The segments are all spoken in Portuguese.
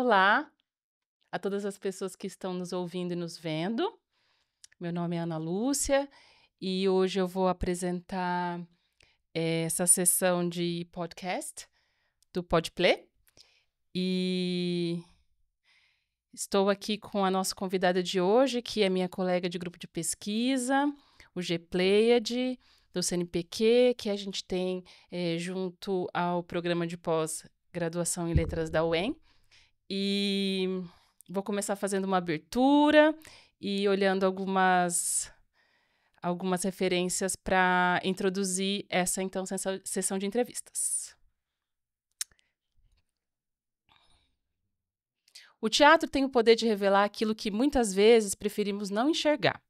Olá a todas as pessoas que estão nos ouvindo e nos vendo. Meu nome é Ana Lúcia e hoje eu vou apresentar essa sessão de podcast do Podplay. E estou aqui com a nossa convidada de hoje, que é minha colega de grupo de pesquisa, o G-Pleiade, do CNPq, que a gente tem junto ao programa de pós-graduação em letras da UEM. E vou começar fazendo uma abertura e olhando algumas referências para introduzir essa, então, sessão de entrevistas. O teatro tem o poder de revelar aquilo que muitas vezes preferimos não enxergar.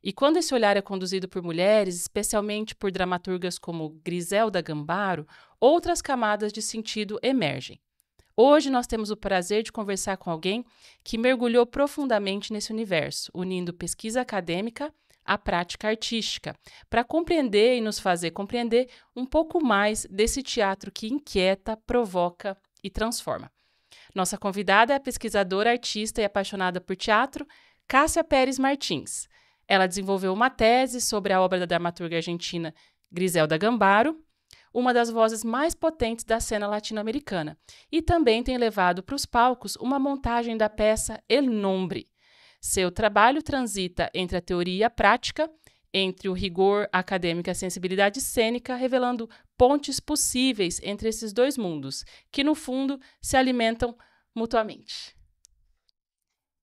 E quando esse olhar é conduzido por mulheres, especialmente por dramaturgas como Griselda Gambaro, outras camadas de sentido emergem. Hoje nós temos o prazer de conversar com alguém que mergulhou profundamente nesse universo, unindo pesquisa acadêmica à prática artística, para compreender e nos fazer compreender um pouco mais desse teatro que inquieta, provoca e transforma. Nossa convidada é a pesquisadora, artista e apaixonada por teatro, Cássia Pérez Martins. Ela desenvolveu uma tese sobre a obra da dramaturga argentina Griselda Gambaro, uma das vozes mais potentes da cena latino-americana, e também tem levado para os palcos uma montagem da peça El Nombre. Seu trabalho transita entre a teoria e a prática, entre o rigor acadêmico e a sensibilidade cênica, revelando pontes possíveis entre esses dois mundos, que, no fundo, se alimentam mutuamente.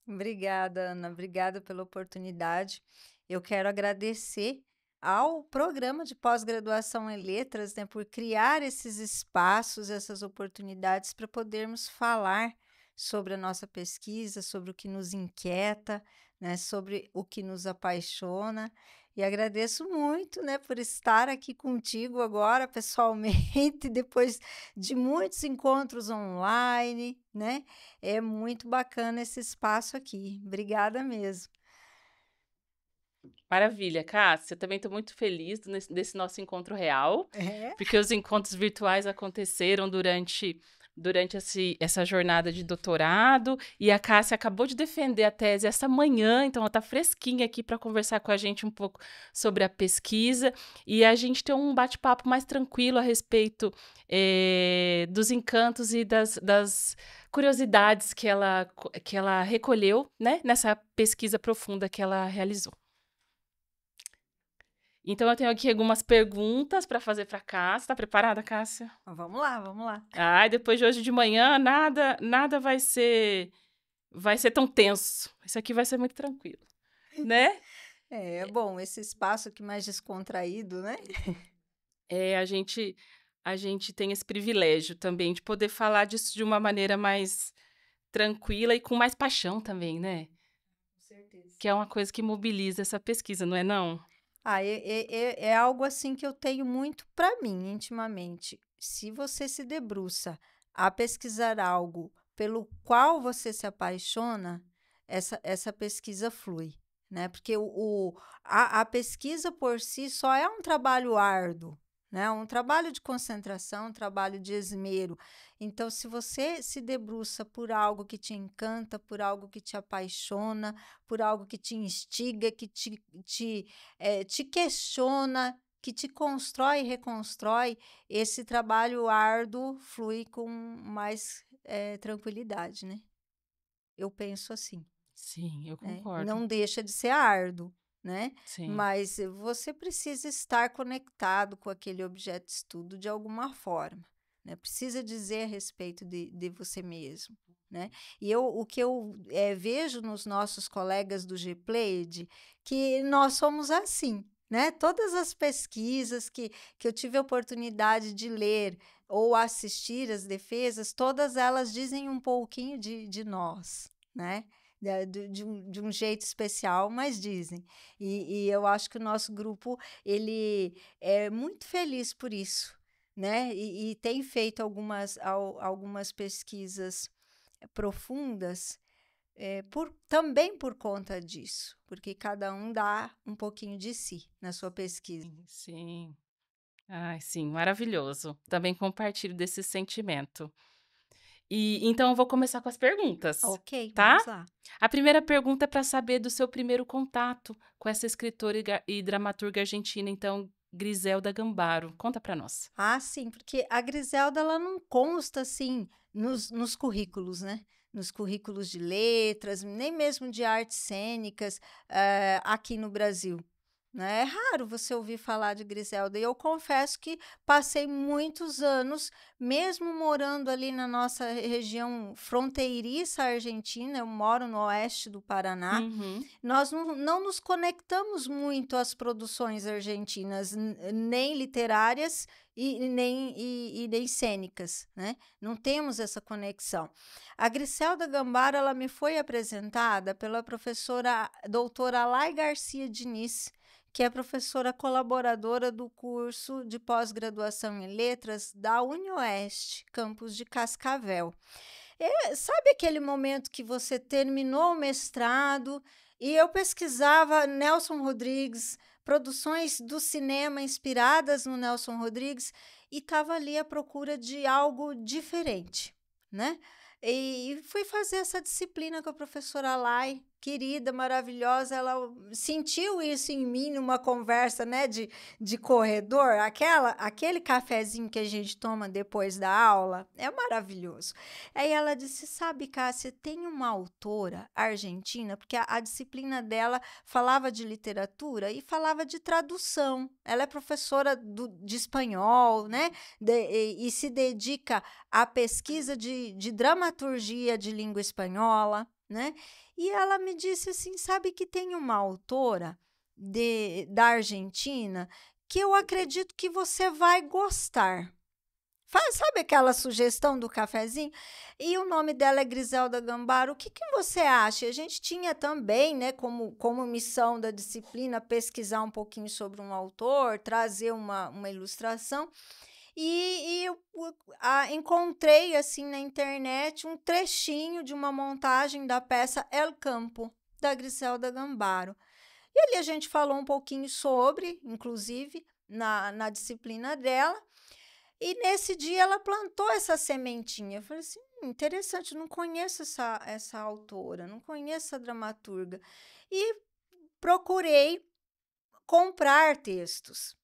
Obrigada, Ana. Obrigada pela oportunidade. Eu quero agradecer ao programa de pós-graduação em letras, né, por criar esses espaços, essas oportunidades para podermos falar sobre a nossa pesquisa, sobre o que nos inquieta, né, sobre o que nos apaixona. E agradeço muito, né, por estar aqui contigo agora, pessoalmente, depois de muitos encontros online, né? É muito bacana esse espaço aqui. Obrigada mesmo. Maravilha, Cássia. Eu também estou muito feliz desse nosso encontro real, É? porque os encontros virtuais aconteceram durante essa jornada de doutorado, e a Cássia acabou de defender a tese essa manhã, então ela está fresquinha aqui para conversar com a gente um pouco sobre a pesquisa, e a gente tem um bate-papo mais tranquilo a respeito dos encantos e das curiosidades que ela recolheu, né, nessa pesquisa profunda que ela realizou. Então, eu tenho aqui algumas perguntas para fazer para a Cássia. Está preparada, Cássia? Vamos lá, vamos lá. Ai, depois de hoje de manhã, nada vai ser tão tenso. Isso aqui vai ser muito tranquilo, né? É bom, esse espaço aqui mais descontraído, né? A gente tem esse privilégio também de poder falar disso de uma maneira mais tranquila e com mais paixão também, né? Com certeza. Que é uma coisa que mobiliza essa pesquisa, não é não? É algo assim que eu tenho muito para mim, intimamente. Se você se debruça a pesquisar algo pelo qual você se apaixona, essa pesquisa flui, né? Porque a pesquisa por si só é um trabalho árduo, né? Um trabalho de concentração, um trabalho de esmero. Então, se você se debruça por algo que te encanta, por algo que te apaixona, por algo que te instiga, que te questiona, que te constrói e reconstrói, esse trabalho árduo flui com mais tranquilidade, né? Eu penso assim, Sim, eu né? concordo. Não deixa de ser árduo, né? Sim. Mas você precisa estar conectado com aquele objeto de estudo de alguma forma, né? Precisa dizer a respeito de você mesmo, né? E o que eu vejo nos nossos colegas do G-Pleiade, que nós somos assim, né? Todas as pesquisas que eu tive a oportunidade de ler ou assistir as defesas, todas elas dizem um pouquinho de nós, né? De um jeito especial, mas dizem. E eu acho que o nosso grupo ele é muito feliz por isso, né? E tem feito algumas pesquisas profundas também por conta disso, porque cada um dá um pouquinho de si na sua pesquisa. Sim. Ai, sim, maravilhoso. Também compartilho desse sentimento. E então eu vou começar com as perguntas, Ok, tá? vamos lá. A primeira pergunta é para saber do seu primeiro contato com essa escritora e dramaturga argentina, então, Griselda Gambaro. Conta para nós. Ah, sim, porque a Griselda ela não consta assim nos currículos, né? Nos currículos de letras, nem mesmo de artes cênicas aqui no Brasil. Né? É raro você ouvir falar de Griselda. E eu confesso que passei muitos anos, mesmo morando ali na nossa região fronteiriça argentina, eu moro no oeste do Paraná. Uhum. Nós não nos conectamos muito às produções argentinas, nem literárias e nem cênicas, né? Não temos essa conexão. A Griselda Gambaro, ela me foi apresentada pela professora doutora Alay Garcia Diniz, que é professora colaboradora do curso de pós-graduação em letras da UniOeste, campus de Cascavel. Sabe aquele momento que você terminou o mestrado e eu pesquisava Nelson Rodrigues, produções do cinema inspiradas no Nelson Rodrigues, e estava ali à procura de algo diferente, né? E fui fazer essa disciplina com a professora Lai, querida, maravilhosa. Ela sentiu isso em mim numa conversa, né, de corredor, aquele cafezinho que a gente toma depois da aula, é maravilhoso. Aí ela disse, sabe, Cássia, tem uma autora argentina, porque a disciplina dela falava de literatura e falava de tradução. Ela é professora de espanhol, né? E se dedica à pesquisa de dramaturgia de língua espanhola, né? E ela me disse assim, sabe que tem uma autora da Argentina que eu acredito que você vai gostar. Sabe aquela sugestão do cafezinho? E o nome dela é Griselda Gambaro. O que você acha? A gente tinha também, né, como missão da disciplina, pesquisar um pouquinho sobre um autor, trazer uma ilustração. E eu encontrei, assim, na internet, um trechinho de uma montagem da peça El Campo, da Griselda Gambaro. E ali a gente falou um pouquinho sobre, inclusive, na disciplina dela. E nesse dia ela plantou essa sementinha. Eu falei assim, interessante, não conheço essa autora, não conheço essa dramaturga. E procurei comprar textos.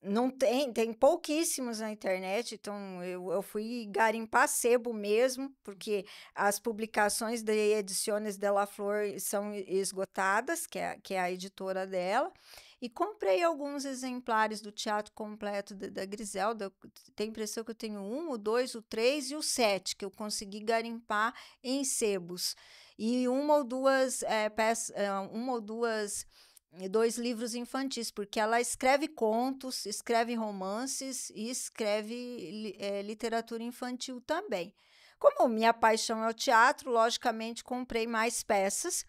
Não tem pouquíssimos na internet, então eu fui garimpar sebo mesmo, porque as publicações de Ediciones de la Flor são esgotadas, que é a editora dela, e comprei alguns exemplares do Teatro Completo da Griselda. Tem a impressão que eu tenho 1, o 2, o 3 e o 7, que eu consegui garimpar em sebos. E dois livros infantis, porque ela escreve contos, escreve romances e escreve literatura infantil também. Como minha paixão é o teatro, logicamente comprei mais peças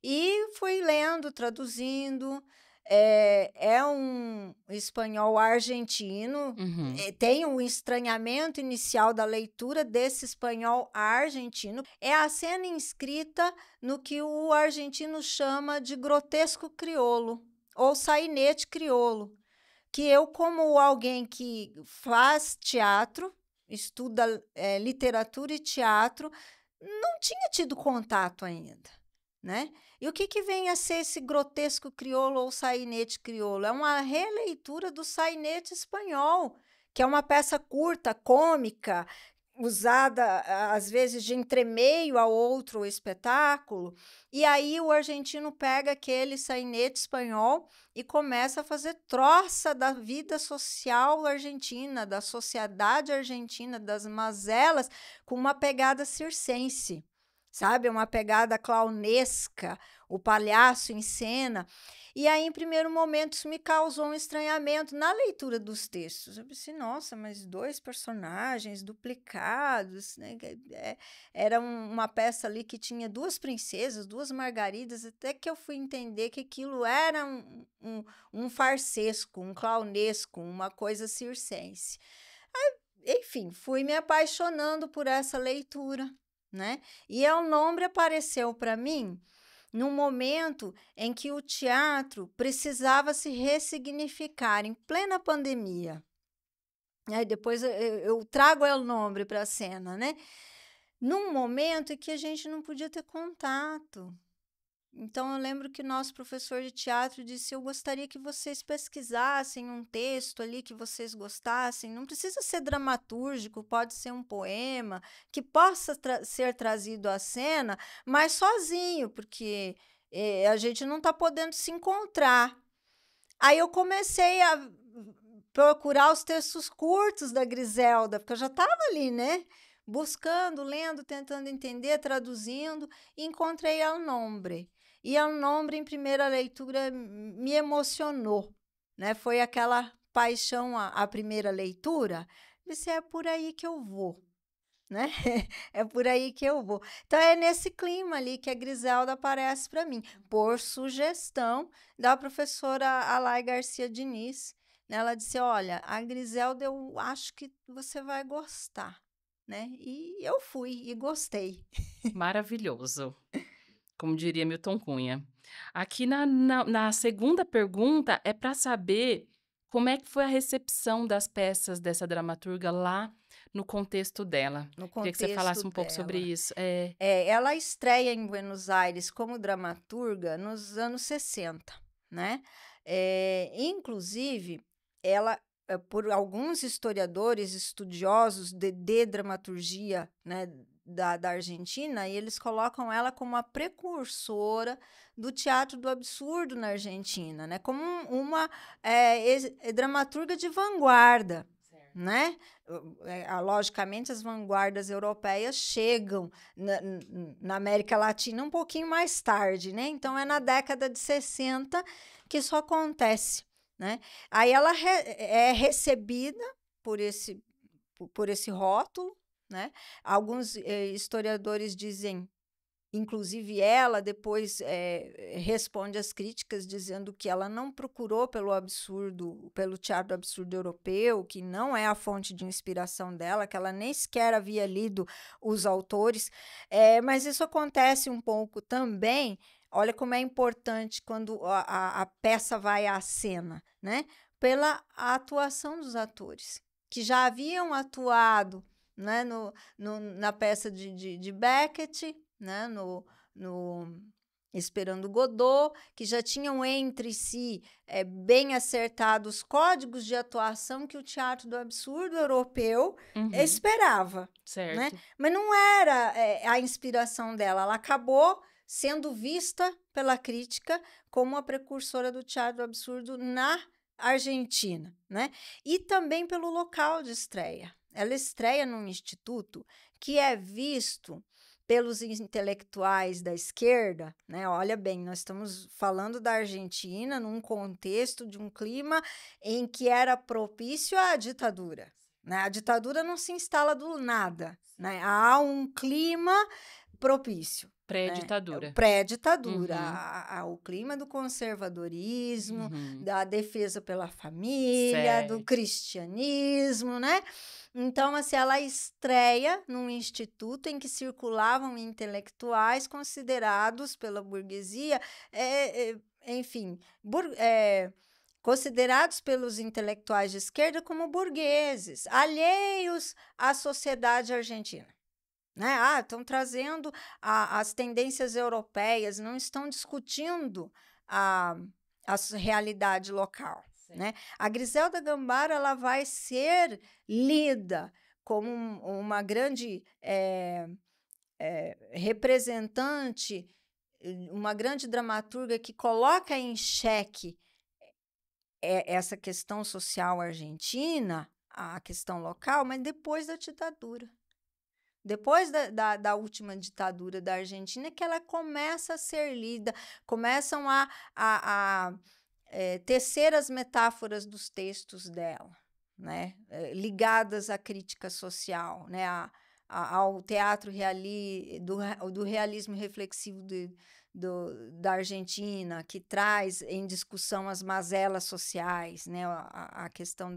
e fui lendo, traduzindo. É um espanhol argentino. Uhum. Tem um estranhamento inicial da leitura desse espanhol argentino. É a cena inscrita no que o argentino chama de grotesco crioulo, ou sainete crioulo, que eu, como alguém que faz teatro, estuda literatura e teatro, não tinha tido contato ainda, né? E o que vem a ser esse grotesco crioulo ou sainete crioulo? É uma releitura do sainete espanhol, que é uma peça curta, cômica, usada às vezes de entremeio a outro espetáculo. E aí o argentino pega aquele sainete espanhol e começa a fazer troça da vida social argentina, da sociedade argentina, das mazelas, com uma pegada circense. Sabe, uma pegada clownesca, o palhaço em cena. E aí, em primeiro momento, isso me causou um estranhamento na leitura dos textos. Eu pensei, nossa, mas 2 personagens duplicados, né? Era uma peça ali que tinha 2 princesas, 2 margaridas, até que eu fui entender que aquilo era um farsesco, um clownesco, uma coisa circense. Aí, enfim, fui me apaixonando por essa leitura, né? E El Nombre apareceu para mim num momento em que o teatro precisava se ressignificar, em plena pandemia. Aí depois eu trago El Nombre para a cena, né? num momento em que a gente não podia ter contato. Então, eu lembro que nosso professor de teatro disse: eu gostaria que vocês pesquisassem um texto ali que vocês gostassem. Não precisa ser dramatúrgico, pode ser um poema que possa ser trazido à cena, mas sozinho, porque a gente não está podendo se encontrar. Aí eu comecei a procurar os textos curtos da Griselda, porque eu já estava ali, né? Buscando, lendo, tentando entender, traduzindo, e encontrei El Nombre. E El Nombre, em primeira leitura, me emocionou, né? Foi aquela paixão à primeira leitura. Disse, é por aí que eu vou, né? É por aí que eu vou. Então, é nesse clima ali que a Griselda aparece para mim, por sugestão da professora Alai Garcia Diniz. Né? Ela disse, olha, a Griselda eu acho que você vai gostar, né? E eu fui e gostei. Maravilhoso, como diria Milton Cunha. Aqui na segunda pergunta é para saber como é que foi a recepção das peças dessa dramaturga lá no contexto dela. No Queria que você falasse contexto um pouco sobre dela. isso. Ela estreia em Buenos Aires como dramaturga nos anos 60, né? Inclusive, ela, por alguns historiadores estudiosos de dramaturgia, né, da Argentina, e eles colocam ela como a precursora do teatro do absurdo na Argentina, né? Como uma dramaturga de vanguarda, né? Logicamente, as vanguardas europeias chegam na América Latina um pouquinho mais tarde, né? Então, é na década de 60 que isso acontece, né? Aí ela é recebida por esse rótulo, né? Alguns historiadores dizem, inclusive ela depois responde às críticas dizendo que ela não procurou pelo absurdo, pelo teatro absurdo europeu, que não é a fonte de inspiração dela, que ela nem sequer havia lido os autores, mas isso acontece um pouco também. Olha como é importante quando a peça vai à cena, né? Pela atuação dos atores, que já haviam atuado, né, na peça de Beckett, né, no Esperando Godot, que já tinham entre si bem acertados códigos de atuação que o teatro do absurdo europeu esperava, né? Certo. Mas não era a inspiração dela, ela acabou sendo vista pela crítica como a precursora do teatro do absurdo na Argentina, né? E também pelo local de estreia. Ela estreia num instituto que é visto pelos intelectuais da esquerda, né? Olha bem, nós estamos falando da Argentina num contexto de um clima em que era propício à ditadura, né? A ditadura não se instala do nada, né? Há um clima propício. Pré-ditadura. Pré-ditadura, o clima do conservadorismo, da defesa pela família, do cristianismo, né? Então, assim, ela estreia num instituto em que circulavam intelectuais considerados pela burguesia, enfim, considerados pelos intelectuais de esquerda como burgueses, alheios à sociedade argentina. Né? Estão trazendo as tendências europeias, não estão discutindo a realidade local. Né? A Griselda Gambara ela vai ser lida como uma grande representante, uma grande dramaturga que coloca em xeque essa questão social argentina, a questão local, mas depois da ditadura. Depois da última ditadura da Argentina, que ela começa a ser lida, começam a tecer as metáforas dos textos dela, né? Ligadas à crítica social, né? Ao teatro do realismo reflexivo da Argentina, que traz em discussão as mazelas sociais, né? A questão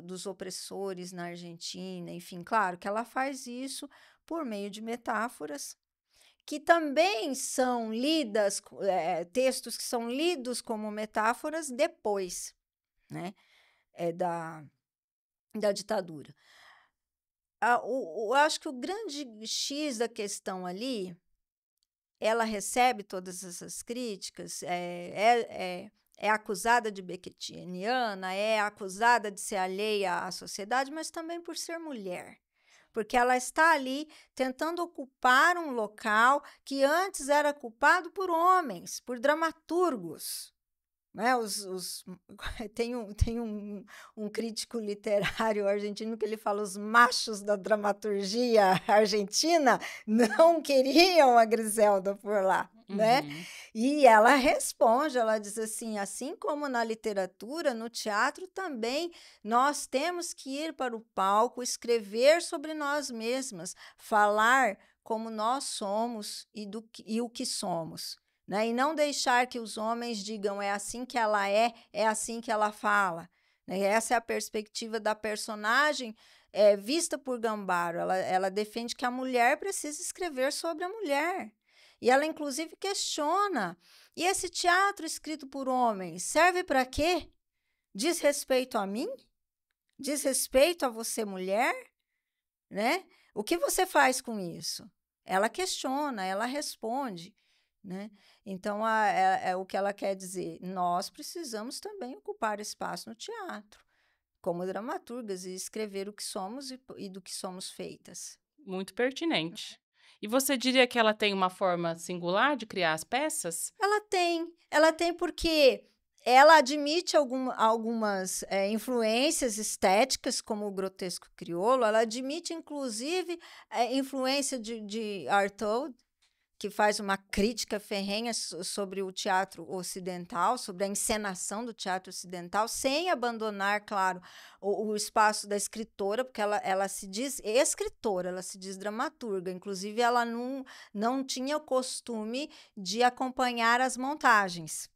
dos opressores na Argentina, enfim, claro que ela faz isso por meio de metáforas, que também são lidas, textos que são lidos como metáforas depois, né, da ditadura. Eu acho que o grande X da questão ali, ela recebe todas essas críticas, é acusada de beckettiana, é acusada de ser alheia à sociedade, mas também por ser mulher. Porque ela está ali tentando ocupar um local que antes era ocupado por homens, por dramaturgos. Né? Tem um crítico literário argentino que ele fala: os machos da dramaturgia argentina não queriam a Griselda por lá. Né? E ela responde, ela diz assim como na literatura, no teatro também, nós temos que ir para o palco, escrever sobre nós mesmas, falar como nós somos e o que somos. Né? E não deixar que os homens digam é assim que ela é assim que ela fala. Né? Essa é a perspectiva da personagem vista por Gambaro. Ela defende que a mulher precisa escrever sobre a mulher. E ela, inclusive, questiona. E esse teatro escrito por homens serve para quê? Diz respeito a mim? Diz respeito a você, mulher? Né? O que você faz com isso? Ela questiona, ela responde. Né? Então, o que ela quer dizer, nós precisamos também ocupar espaço no teatro, como dramaturgas, e escrever o que somos e do que somos feitas. Muito pertinente. E você diria que ela tem uma forma singular de criar as peças? Ela tem porque ela admite algumas influências estéticas, como o grotesco crioulo, ela admite, inclusive, influência de Artaud, que faz uma crítica ferrenha sobre o teatro ocidental, sobre a encenação do teatro ocidental, sem abandonar, claro, o espaço da escritora, porque ela se diz escritora, ela se diz dramaturga. Inclusive, ela não tinha o costume de acompanhar as montagens.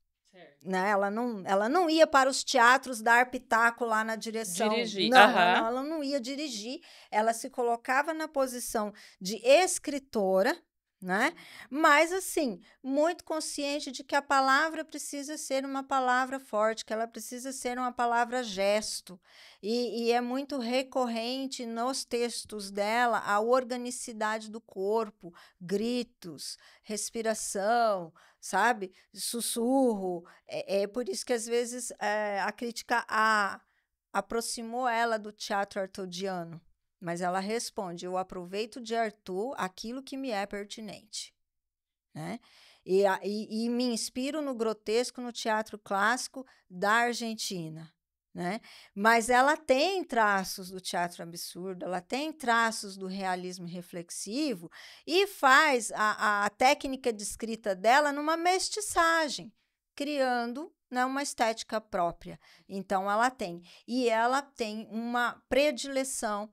Né? Ela não ia para os teatros dar pitaco lá na direção. Dirigir. Ela não ia dirigir. Ela se colocava na posição de escritora, né? Mas, assim, muito consciente de que a palavra precisa ser uma palavra forte, que ela precisa ser uma palavra gesto. E é muito recorrente nos textos dela a organicidade do corpo, gritos, respiração, sabe? Sussurro. É por isso que, às vezes, a crítica aproximou ela do teatro artaudiano. Mas ela responde: eu aproveito de Artaud aquilo que me é pertinente. Né? E me inspiro no grotesco, no teatro clássico da Argentina. Né? Mas ela tem traços do teatro absurdo, ela tem traços do realismo reflexivo e faz a técnica de escrita dela numa mestiçagem, criando, né, uma estética própria. Então, ela tem uma predileção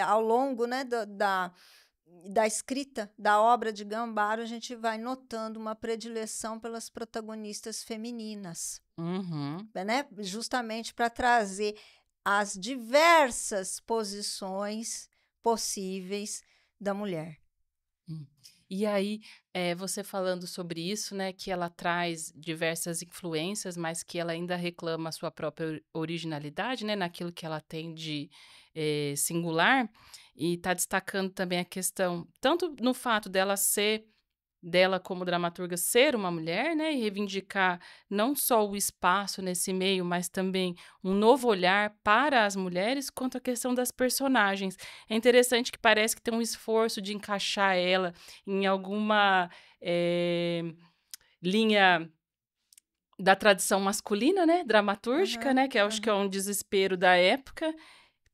ao longo, né, da escrita da obra de Gambaro, a gente vai notando uma predileção pelas protagonistas femininas, né? Justamente para trazer as diversas posições possíveis da mulher. E aí, você falando sobre isso, né, que ela traz diversas influências, mas que ela ainda reclama a sua própria originalidade, né, naquilo que ela tem de singular, e está destacando também a questão, tanto no fato dela como dramaturga ser uma mulher, né, e reivindicar não só o espaço nesse meio, mas também um novo olhar para as mulheres, quanto a questão das personagens. É interessante que parece que tem um esforço de encaixar ela em alguma linha da tradição masculina, né, dramatúrgica, né, que eu acho que é um desespero da época.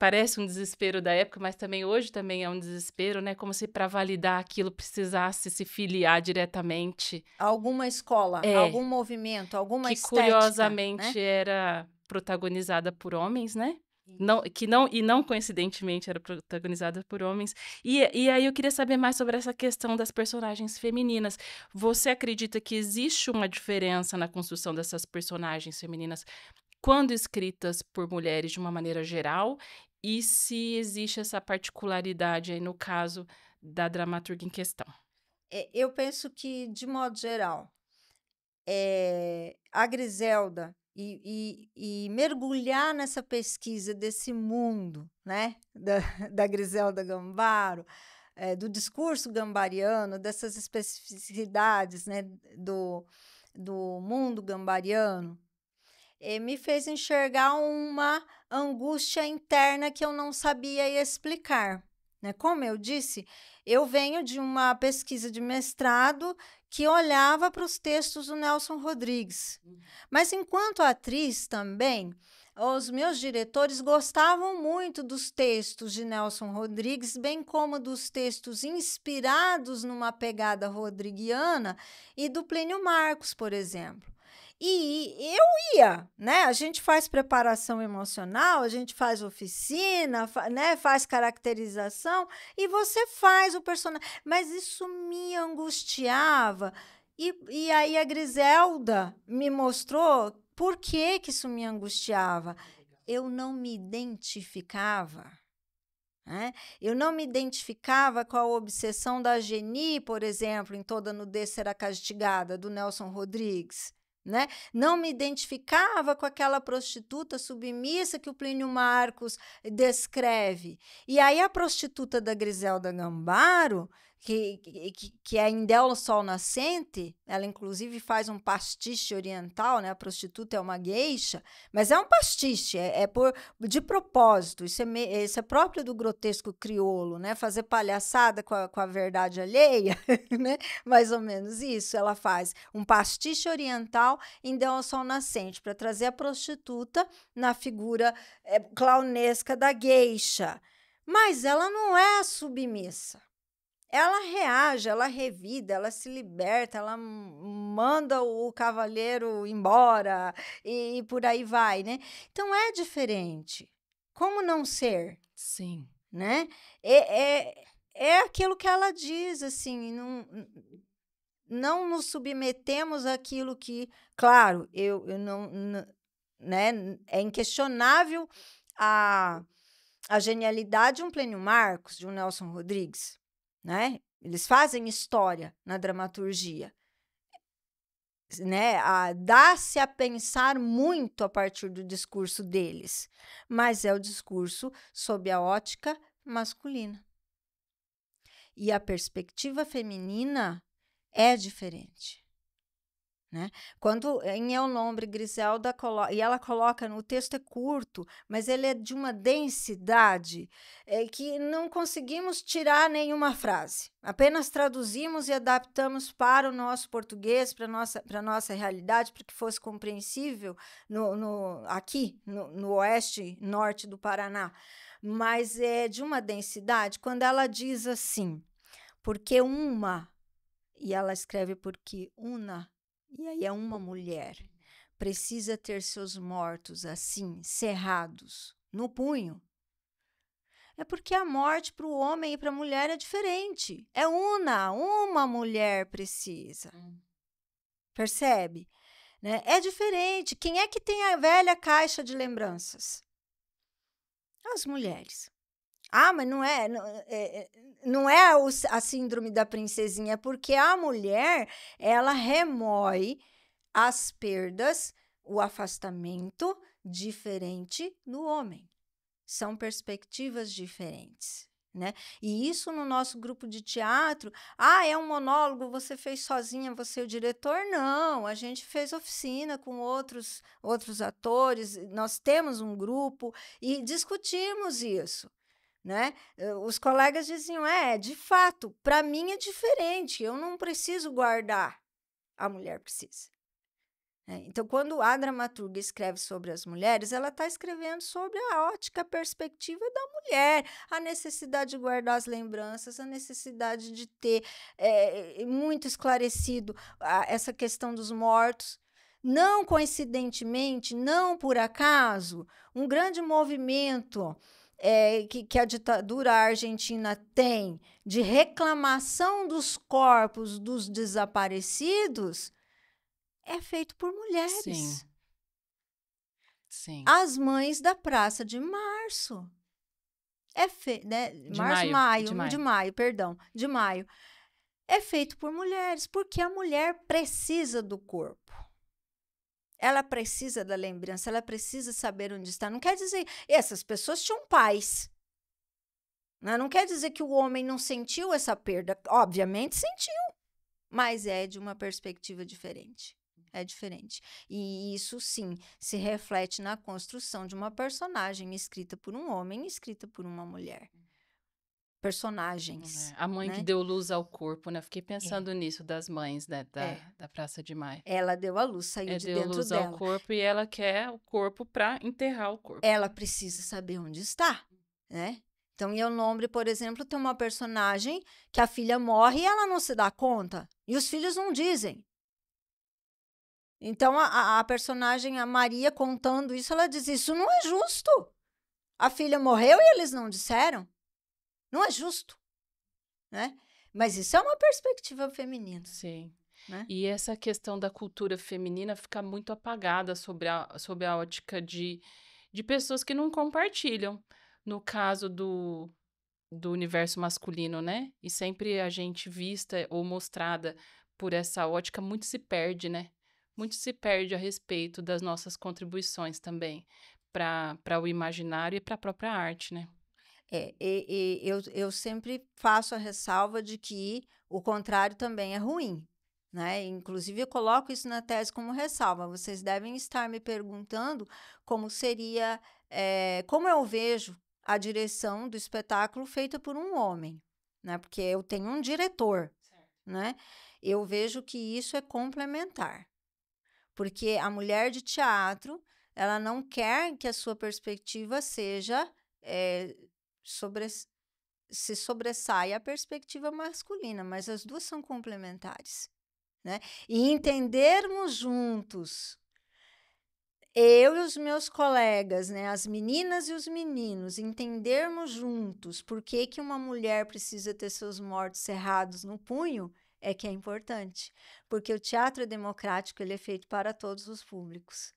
Parece um desespero da época, mas também hoje também é um desespero, né? Como se para validar aquilo precisasse se filiar diretamente. Alguma escola, algum movimento, alguma estética. Que curiosamente era protagonizada por homens, né? Não coincidentemente era protagonizada por homens. E aí eu queria saber mais sobre essa questão das personagens femininas. Você acredita que existe uma diferença na construção dessas personagens femininas quando escritas por mulheres de uma maneira geral? E se existe essa particularidade aí no caso da dramaturga em questão? Eu penso que, de modo geral, a Griselda e mergulhar nessa pesquisa desse mundo, né, da Griselda Gambaro, do discurso gambariano, dessas especificidades, né, do mundo gambariano, me fez enxergar uma angústia interna que eu não sabia explicar, né? Como eu disse, eu venho de uma pesquisa de mestrado que olhava para os textos do Nelson Rodrigues. Mas, enquanto atriz também, os meus diretores gostavam muito dos textos de Nelson Rodrigues, bem como dos textos inspirados numa pegada rodriguiana e do Plínio Marcos, por exemplo. E eu ia, né? A gente faz preparação emocional, a gente faz oficina, né? Faz caracterização e você faz o personagem. Mas isso me angustiava. E aí a Griselda me mostrou por que isso me angustiava. Eu não me identificava. Né? Eu não me identificava com a obsessão da Geni, por exemplo, em Toda Nudez Será Castigada, do Nelson Rodrigues. Né? Não me identificava com aquela prostituta submissa que o Plínio Marcos descreve. E aí a prostituta da Griselda Gambaro, que é em Del Sol Nascente, ela inclusive faz um pastiche oriental, né? A prostituta é uma geisha, mas é um pastiche, de propósito, isso é próprio do grotesco crioulo, né? Fazer palhaçada com a verdade alheia, né? Mais ou menos isso, ela faz um pastiche oriental em Del Sol Nascente, para trazer a prostituta na figura clownesca da geisha, mas ela não é submissa. Ela reage, ela revida, ela se liberta, ela manda o cavaleiro embora e por aí vai, né? Então, é diferente. Como não ser? Sim. Né? É aquilo que ela diz, assim, não nos submetemos àquilo que... Claro, eu não... Né? É inquestionável a genialidade de um Plínio Marcos, de um Nelson Rodrigues. Né? Eles fazem história na dramaturgia, né? Dá-se a pensar muito a partir do discurso deles, mas é o discurso sob a ótica masculina. E a perspectiva feminina é diferente. Né? Quando em El Nombre, Griselda e ela coloca, o texto é curto, mas ele é de uma densidade que não conseguimos tirar nenhuma frase, apenas traduzimos e adaptamos para o nosso português, para a nossa realidade, para que fosse compreensível aqui no oeste, norte do Paraná, mas é de uma densidade. Quando ela diz assim, porque e ela escreve porque una, e aí é uma mulher, precisa ter seus mortos assim, cerrados, no punho. É porque a morte para o homem e para a mulher é diferente. É uma mulher precisa. Percebe? Né? É diferente. Quem é que tem a velha caixa de lembranças? As mulheres. Mas não é a síndrome da princesinha, é porque a mulher, ela remói as perdas, o afastamento diferente do homem. São perspectivas diferentes, né? E isso no nosso grupo de teatro, é um monólogo, você fez sozinha, você é o diretor? Não, a gente fez oficina com outros atores, nós temos um grupo e discutimos isso. Né? Os colegas diziam, de fato, para mim é diferente, eu não preciso guardar, a mulher precisa. Então, quando a dramaturga escreve sobre as mulheres, ela está escrevendo sobre a ótica, a perspectiva da mulher, a necessidade de guardar as lembranças, a necessidade de ter muito esclarecido essa questão dos mortos. Não coincidentemente, não por acaso, um grande movimento que a ditadura argentina tem de reclamação dos corpos dos desaparecidos é feito por mulheres. Sim. Sim. As mães da Praça de Março. Né? De maio. É feito por mulheres, porque a mulher precisa do corpo. ela precisa da lembrança, ela precisa saber onde está. Não quer dizer... Essas pessoas tinham pais. Né? Não quer dizer que o homem não sentiu essa perda. Obviamente sentiu, mas é de uma perspectiva diferente. É diferente. E isso, sim, se reflete na construção de uma personagem escrita por um homem e escrita por uma mulher. Personagens. A mãe que né? deu luz ao corpo, né? Fiquei pensando nisso das mães, né? Da Praça de Maio. Ela deu a luz, saiu de Deu dentro luz dela. ao corpo e ela quer o corpo para enterrar o corpo. Ela precisa saber onde está, né? Então, em El Nombre, por exemplo, tem uma personagem que a filha morre e ela não se dá conta. E os filhos não dizem. Então, a personagem, a Maria, contando isso, ela diz, isso não é justo. A filha morreu e eles não disseram. Não é justo. Né? Mas isso é uma perspectiva feminina. Sim. Né? E essa questão da cultura feminina fica muito apagada sobre a ótica de pessoas que não compartilham. No caso do universo masculino, né? E sempre a gente vista ou mostrada por essa ótica, muito se perde, né? Muito se perde a respeito das nossas contribuições também para o imaginário e para a própria arte, né? Eu sempre faço a ressalva de que o contrário também é ruim. Né? Inclusive, eu coloco isso na tese como ressalva. Vocês devem estar me perguntando como seria, como eu vejo a direção do espetáculo feita por um homem, né? Porque eu tenho um diretor, né? Eu vejo que isso é complementar, porque a mulher de teatro, ela não quer que a sua perspectiva seja se sobressaia a perspectiva masculina, mas as duas são complementares. Né? E entendermos juntos, eu e os meus colegas, né, as meninas e os meninos, entendermos juntos por que uma mulher precisa ter seus mortos cerrados no punho, é que é importante. Porque o teatro democrático, ele é feito para todos os públicos.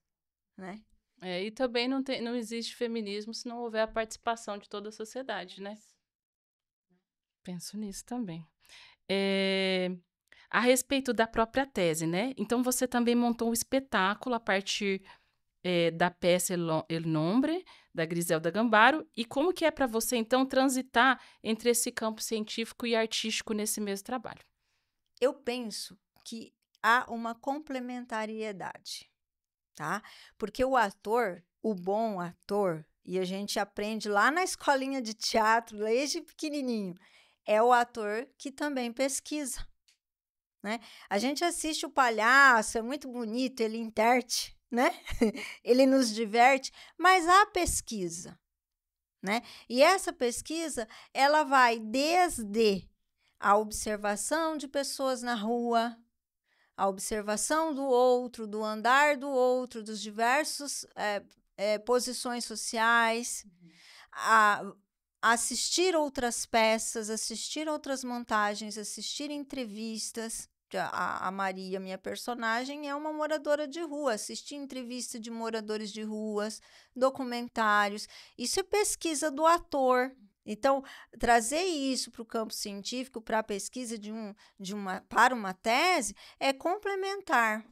Né? E também não existe feminismo se não houver a participação de toda a sociedade, né? Penso nisso também. A respeito da própria tese, né? Então, você também montou um espetáculo a partir da peça El Nombre, da Griselda Gambaro. E como que é para você, então, transitar entre esse campo científico e artístico nesse mesmo trabalho? Eu penso que há uma complementariedade, tá? Porque o ator, o bom ator, e a gente aprende lá na escolinha de teatro, desde pequenininho, é o ator que também pesquisa. Né? A gente assiste o palhaço, é muito bonito, ele interte, né? Ele nos diverte, mas há pesquisa. Né? E essa pesquisa, ela vai desde a observação de pessoas na rua, a observação do outro, do andar do outro, dos diversos posições sociais, a assistir outras peças, assistir outras montagens, assistir entrevistas. A Maria, minha personagem, é uma moradora de rua, assistir entrevista de moradores de ruas, documentários. Isso é pesquisa do ator. Então, trazer isso para o campo científico, para a pesquisa para uma tese, é complementar.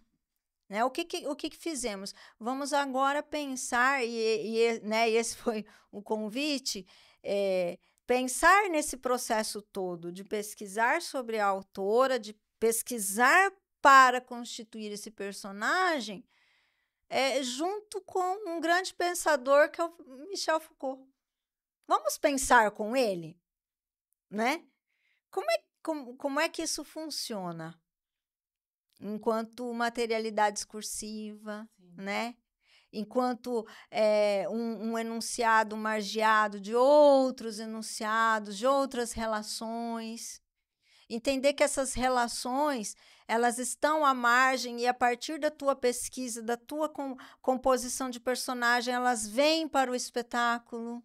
Né? O que fizemos? Vamos agora pensar, né, esse foi o convite, pensar nesse processo todo de pesquisar sobre a autora, de pesquisar para constituir esse personagem, junto com um grande pensador que é o Michel Foucault. Vamos pensar com ele? Né? Como é que isso funciona? Enquanto materialidade discursiva, né? Enquanto um enunciado margeado de outros enunciados, de outras relações. Entender que essas relações, elas estão à margem e a partir da tua pesquisa, da tua composição de personagem, elas vêm para o espetáculo.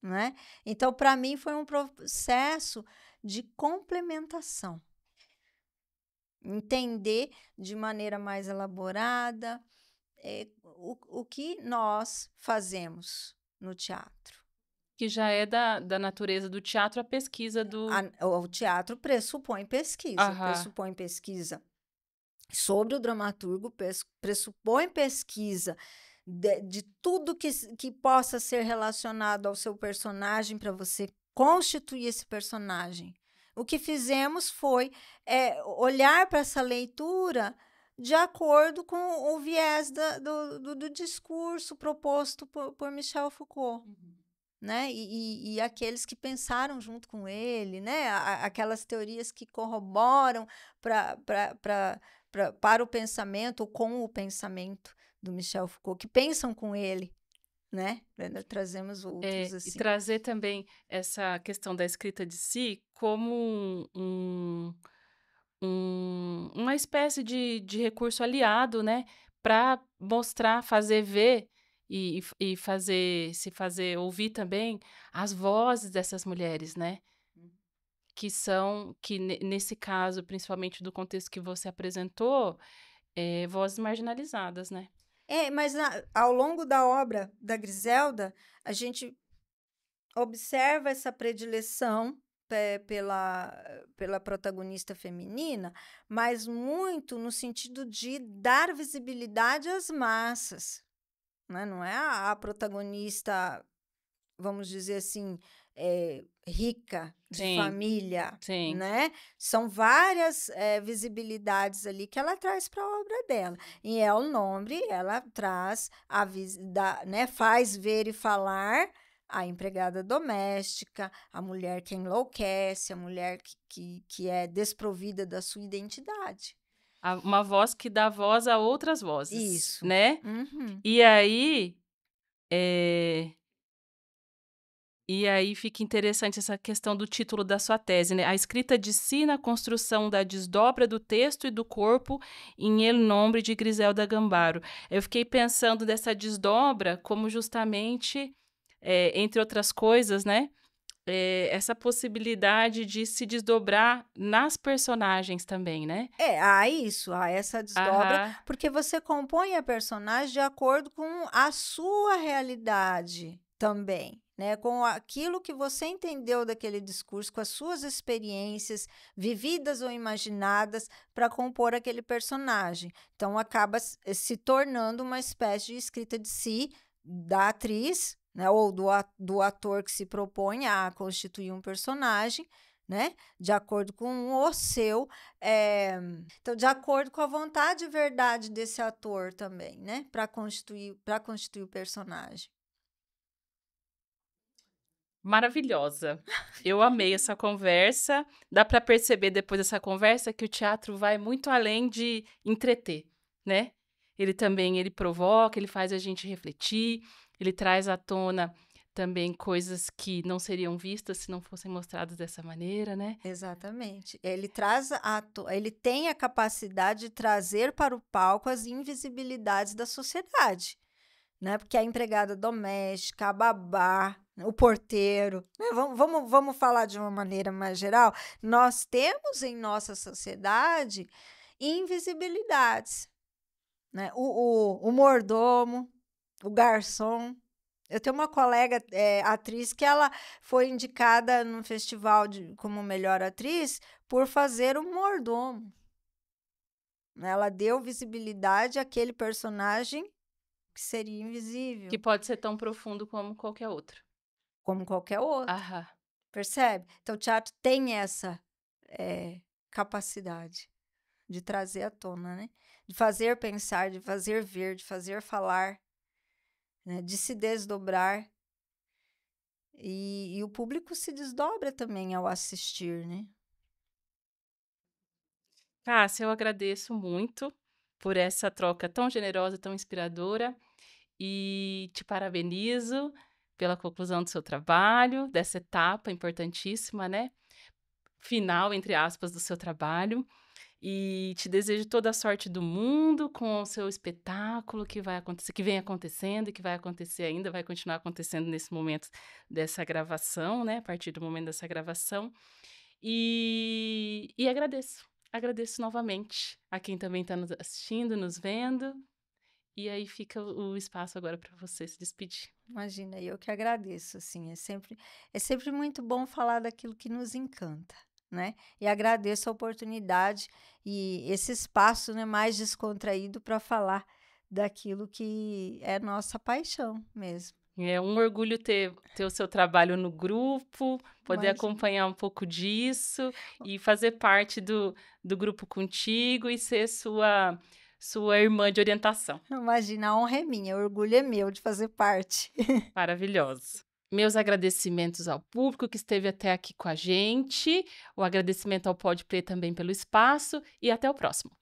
Né? Então, para mim, foi um processo de complementação. Entender de maneira mais elaborada o que nós fazemos no teatro. Que já é da natureza do teatro a pesquisa do... O teatro pressupõe pesquisa, pressupõe pesquisa sobre o dramaturgo, pressupõe pesquisa de tudo que possa ser relacionado ao seu personagem para você constituir esse personagem. O que fizemos foi olhar para essa leitura de acordo com o viés do discurso proposto por Michel Foucault. Né? E aqueles que pensaram junto com ele, né? Aquelas teorias que corroboram para o pensamento, ou com o pensamento do Michel Foucault, que pensam com ele, né? Trazemos outros E assim. trazer também essa questão da escrita de si como uma espécie de recurso aliado, né? Para mostrar, fazer ver e fazer ouvir também as vozes dessas mulheres, né? Nesse caso, principalmente do contexto que você apresentou, vozes marginalizadas, né? Mas ao longo da obra da Griselda, a gente observa essa predileção pela protagonista feminina, mas muito no sentido de dar visibilidade às massas. Né? Não é a protagonista, vamos dizer assim, rica, de Sim, família, sim. né? São várias visibilidades ali que ela traz para a obra dela. E é o nome, ela traz, né? Faz ver e falar a empregada doméstica, a mulher que enlouquece, a mulher que é desprovida da sua identidade. Uma voz que dá voz a outras vozes, Isso. né? Uhum. E aí fica interessante essa questão do título da sua tese, né? A escrita de si na construção da desdobra do texto e do corpo em El Nombre de Griselda Gambaro. Eu fiquei pensando dessa desdobra como justamente, entre outras coisas, né? Essa possibilidade de se desdobrar nas personagens também, né? Há essa desdobra, Aham. porque você compõe a personagem de acordo com a sua realidade também, né? Com aquilo que você entendeu daquele discurso, com as suas experiências vividas ou imaginadas para compor aquele personagem. Então, acaba se tornando uma espécie de escrita de si da atriz, né? Ou do ator que se propõe a constituir um personagem, né? De acordo com o seu, então, de acordo com a vontade e verdade desse ator também, né? Para constituir o personagem. Maravilhosa. Eu amei essa conversa. Dá para perceber depois dessa conversa que o teatro vai muito além de entreter, né? Ele provoca, ele faz a gente refletir, ele traz à tona também coisas que não seriam vistas se não fossem mostradas dessa maneira, né? Exatamente. Ele tem a capacidade de trazer para o palco as invisibilidades da sociedade, né? Porque a empregada doméstica, a babá, o porteiro, né? Vamos falar de uma maneira mais geral. Nós temos em nossa sociedade invisibilidades, né? O mordomo, o garçom. Eu tenho uma colega atriz que ela foi indicada no festival como melhor atriz por fazer um mordomo. Ela deu visibilidade àquele personagem que seria invisível. Que pode ser tão profundo como qualquer outro. Como qualquer outro. Aham. Percebe? Então, o teatro tem essa capacidade de trazer à tona, né? De fazer pensar, de fazer ver, de fazer falar, né? De se desdobrar. E o público se desdobra também ao assistir, né? Cássia, eu agradeço muito por essa troca tão generosa, tão inspiradora e te parabenizo pela conclusão do seu trabalho, dessa etapa importantíssima, né? Final, entre aspas, do seu trabalho. E te desejo toda a sorte do mundo com o seu espetáculo que vai acontecer, que vem acontecendo e que vai acontecer ainda, vai continuar acontecendo nesse momento dessa gravação, né? A partir do momento dessa gravação. E agradeço. Agradeço novamente a quem também está nos assistindo, nos vendo. E aí fica o espaço agora para você se despedir. Imagina, eu que agradeço, assim, é sempre muito bom falar daquilo que nos encanta, né? E agradeço a oportunidade e esse espaço, né, mais descontraído para falar daquilo que é nossa paixão mesmo. É um orgulho ter o seu trabalho no grupo, poder Imagina. acompanhar um pouco disso e fazer parte do grupo contigo e ser sua irmã de orientação. Imagina, a honra é minha, o orgulho é meu de fazer parte. Maravilhoso. Meus agradecimentos ao público que esteve até aqui com a gente, o agradecimento ao Podplay também pelo espaço e até o próximo.